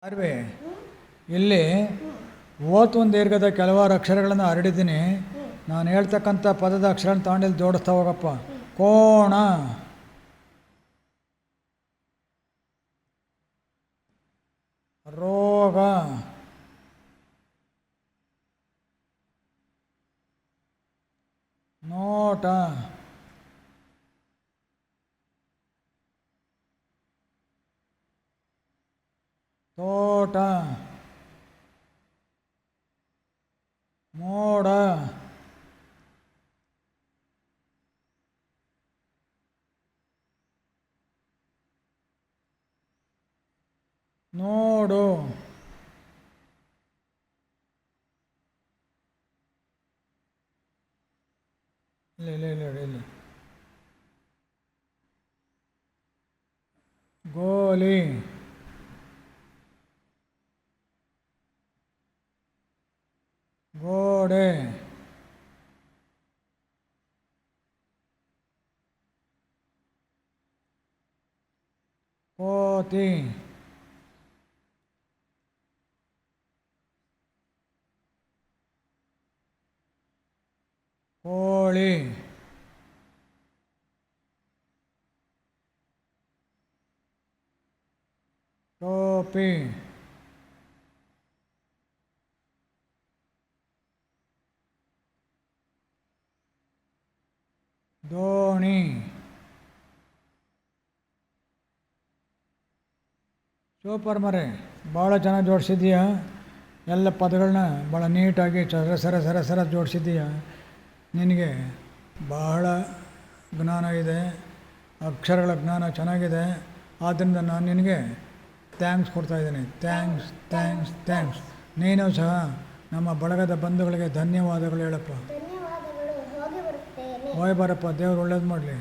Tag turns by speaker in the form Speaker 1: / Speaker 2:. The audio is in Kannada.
Speaker 1: ಅರ್ವೆ ಇಲ್ಲಿ ಓತ್ ಒಂದು ದೀರ್ಘದ ಕೆಲವಾರು ಅಕ್ಷರಗಳನ್ನು ಹರಡಿದ್ದೀನಿ. ನಾನು ಹೇಳ್ತಕ್ಕಂಥ ಪದದ ಅಕ್ಷರನ ತಗೊಂಡಿಲ್ಲಿ ಜೋಡಿಸ್ತಾ ಹೋಗಪ್ಪ. ಕೋಣ, ರೋಗ, ನೋಟ, ತೋಟ, ಮೋಡ, ನೋಡು, ಇಲ್ಲಿ ಗೋಲಿ, ಗೋಡೆ, ಕೋತಿ, ಕೋಳಿ, ಟೋಪಿ, ದೋಣಿ, ಸೂಪರ್ ಮರೆ. ಭಾಳ ಚೆನ್ನಾಗಿ ಜೋಡಿಸಿದ್ದೀಯ. ಎಲ್ಲ ಪದಗಳನ್ನ ಭಾಳ ನೀಟಾಗಿ ಸರ ಜೋಡಿಸಿದ್ದೀಯ. ನಿನಗೆ ಬಹಳ ಜ್ಞಾನ ಇದೆ, ಅಕ್ಷರಗಳ ಜ್ಞಾನ ಚೆನ್ನಾಗಿದೆ. ಆದ್ದರಿಂದ ನಾನು ನಿನಗೆ ಥ್ಯಾಂಕ್ಸ್ ಕೊಡ್ತಾಯಿದ್ದೀನಿ. ಥ್ಯಾಂಕ್ಸ್. ನೀನು ಸಹ ನಮ್ಮ ಬಳಗದ ಬಂಧುಗಳಿಗೆ ಧನ್ಯವಾದಗಳು ಹೇಳಪ್ಪ.
Speaker 2: ಧನ್ಯವಾದಗಳು. ಹೋಗಿ ಬರುತ್ತೇನೆ.
Speaker 1: ಹೋಗಿ ಬರಪ್ಪ. ದೇವ್ರು ಒಳ್ಳೇದು ಮಾಡಲಿ.